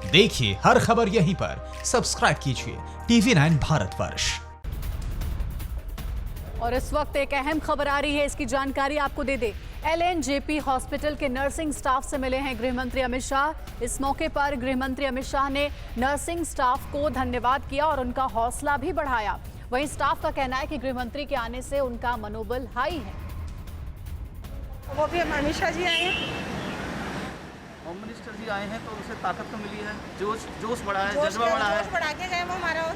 देखिए हर खबर यहीं पर। सब्सक्राइब कीजिए TV9 भारतवर्ष। और इस वक्त एक अहम खबर आ रही है, इसकी जानकारी आपको दे दे। LNJP हॉस्पिटल के नर्सिंग स्टाफ से मिले हैं गृह मंत्री अमित शाह। इस मौके पर गृह मंत्री अमित शाह ने नर्सिंग स्टाफ को धन्यवाद किया और उनका हौसला भी बढ़ाया। वहीं स्टाफ का कहना है कि गृह मंत्री के आने से उनका मनोबल हाई है। वो भी अमित शाह जी आए हैं, होम मिनिस्टर जी आए हैं तो उसे ताकत तो मिली है, जोश बढ़ा है, जज्बा बढ़ा है। जोश बढ़ा के गए वो हमारा। और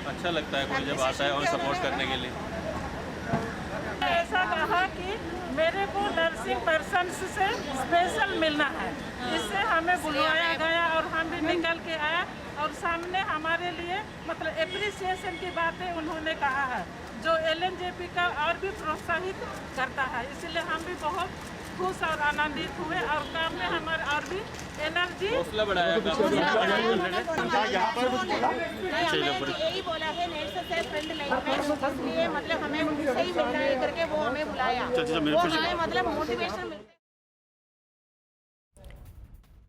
अच्छा लगता है कोई जब आता है और सपोर्ट करने के लिए। ऐसा कहा कि मेरे को नर्सिंग पर्सन से स्पेशल मिलना है, इससे हमें बुलवाया गया और हम भी निकल के आए और सामने हमारे लिए मतलब एप्रिसिएशन की बातें उन्होंने कहा है, जो LNJP का और भी प्रोत्साहित करता है। इसलिए हम भी बहुत खुश और आनंदित हुए और काम में हमारे और भी एनर्जी हौसला बढ़ाया। यही बोला है नेट से फ्रेंड लाइन में, इसलिए मतलब हमें उनसे ही मिलना है करके वो हमें बुलाया, वो हमें मतलब मोटिवेशन मिलता है।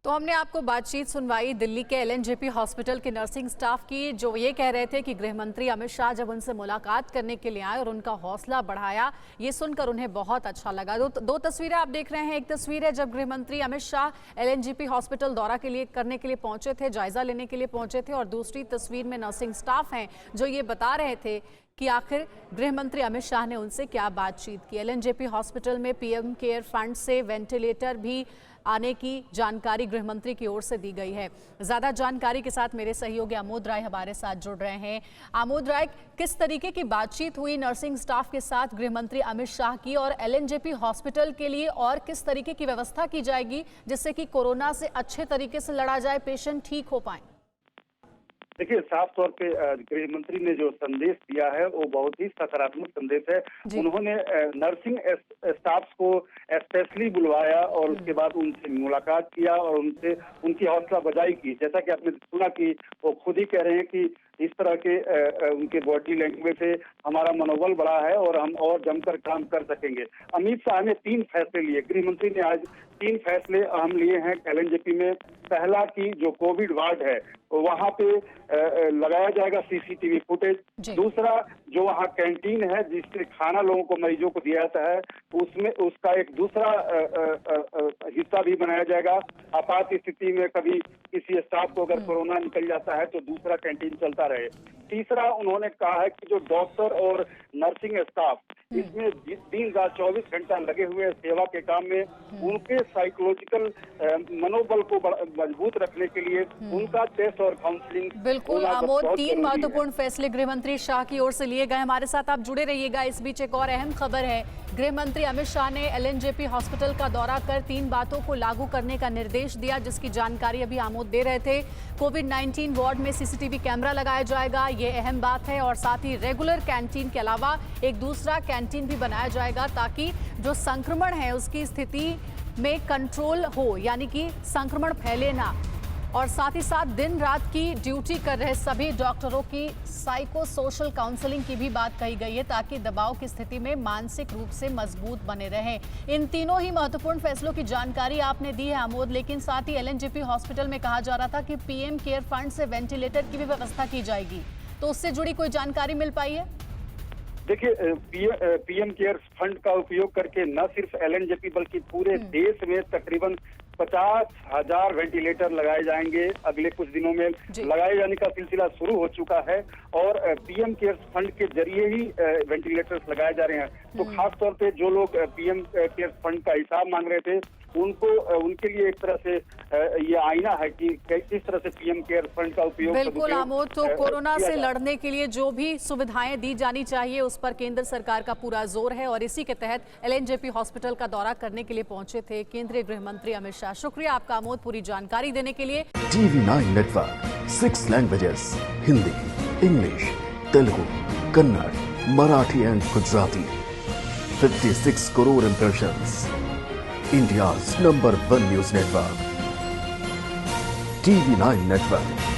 तो हमने आपको बातचीत सुनवाई दिल्ली के LNJP हॉस्पिटल के नर्सिंग स्टाफ की, जो ये कह रहे थे कि गृह मंत्री अमित शाह जब उनसे मुलाकात करने के लिए आए और उनका हौसला बढ़ाया, ये सुनकर उन्हें बहुत अच्छा लगा। दो तस्वीरें आप देख रहे हैं। एक तस्वीर है जब गृह मंत्री अमित शाह LNJP हॉस्पिटल दौरा करने के लिए पहुंचे थे, जायजा लेने के लिए पहुंचे थे, और दूसरी तस्वीर में नर्सिंग स्टाफ हैं जो ये बता रहे थे कि आखिर गृह मंत्री अमित शाह ने उनसे क्या बातचीत की। LNJP हॉस्पिटल में PM केयर फंड से वेंटिलेटर भी आने की जानकारी गृह मंत्री की ओर से दी गई है। ज्यादा जानकारी के साथ मेरे सहयोगी आमोद राय हमारे साथ जुड़ रहे हैं। आमोद राय, किस तरीके की बातचीत हुई नर्सिंग स्टाफ के साथ गृह मंत्री अमित शाह की, और LNJP हॉस्पिटल के लिए और किस तरीके की व्यवस्था की जाएगी जिससे कि कोरोना से अच्छे तरीके से लड़ा जाए, पेशेंट ठीक हो पाए? देखिए, साफ तौर पे गृह मंत्री ने जो संदेश दिया है वो बहुत ही सकारात्मक संदेश है। उन्होंने नर्सिंग स्टाफ को स्पेशली बुलवाया और उसके बाद उनसे मुलाकात किया और उनसे उनकी हौसला अफजाई की। जैसा कि आपने सुना कि वो खुद ही कह रहे हैं कि इस तरह के उनके बॉडी लैंग्वेज से हमारा मनोबल बढ़ा है और हम और जमकर काम कर सकेंगे। अमित शाह ने 3 फैसले लिए। गृह मंत्री ने आज 3 फैसले अहम लिए हैं LNJP में। पहला कि जो कोविड वार्ड है वहाँ पे लगाया जाएगा CCTV फुटेज। दूसरा, जो वहाँ कैंटीन है जिससे खाना लोगों को, मरीजों को दिया जाता है, उसमें उसका एक दूसरा हिस्सा भी बनाया जाएगा। आपात स्थिति में कभी किसी स्टाफ को अगर कोरोना निकल जाता है तो दूसरा कैंटीन चलता रहे। तीसरा, उन्होंने कहा है कि जो डॉक्टर और नर्सिंग स्टाफ इसमें दिन रात 24 घंटा लगे हुए सेवा के काम में, उनके साइकोलॉजिकल मनोबल को मजबूत रखने के लिए उनका टेस्ट और काउंसलिंग। बिल्कुल आमोद, 3 महत्वपूर्ण फैसले गृह मंत्री शाह की ओर से लिए गए। हमारे साथ आप जुड़े रहिएगा। इस बीच एक और अहम खबर है। गृह मंत्री अमित शाह ने LNJP हॉस्पिटल का दौरा कर 3 बातों को लागू करने का निर्देश दिया, जिसकी जानकारी अभी आमोद दे रहे थे। कोविड-19 वार्ड में CCTV कैमरा लगाया जाएगा, ये अहम बात है, और साथ ही रेगुलर कैंटीन के अलावा एक दूसरा कैंटीन भी बनाया जाएगा ताकि जो संक्रमण है उसकी स्थिति में कंट्रोल हो, यानी कि संक्रमण फैले ना। और साथ ही साथ दिन रात की ड्यूटी कर रहे सभी डॉक्टरों की साइको सोशल काउंसलिंग की भी बात कही गई है ताकि दबाव की स्थिति में मानसिक रूप से मजबूत बने रहें। इन तीनों ही महत्वपूर्ण फैसलों की जानकारी आपने दी है आमोद, लेकिन साथ ही LNJP हॉस्पिटल में कहा जा रहा था कि PM केयर फंड से वेंटिलेटर की भी व्यवस्था की जाएगी, तो उससे जुड़ी कोई जानकारी मिल पाई है? देखिए, PM केयर फंड का उपयोग करके न सिर्फ LNJP बल्कि पूरे देश में तकरीबन 50,000 वेंटिलेटर लगाए जाएंगे। अगले कुछ दिनों में लगाए जाने का सिलसिला शुरू हो चुका है और PM केयर फंड के जरिए ही वेंटिलेटर्स लगाए जा रहे हैं। तो खास तौर पे जो लोग PM केयर फंड का हिसाब मांग रहे थे उनको, उनके लिए एक तरह से ये आईना है कि किस तरह से PM केयर फंड का उपयोग। बिल्कुल आमोद, तो कोरोना से लड़ने के लिए जो भी सुविधाएं दी जानी चाहिए उस पर केंद्र सरकार का पूरा जोर है, और इसी के तहत LNJP हॉस्पिटल का दौरा करने के लिए पहुंचे थे केंद्रीय गृह मंत्री अमित शाह। शुक्रिया आपका आमोद पूरी जानकारी देने के लिए। TV9 network, 6 languages, Hindi, English, Telugu, Kannada, Marathi and Gujarati. 56 crore impressions. India's #1 news network. TV9 network.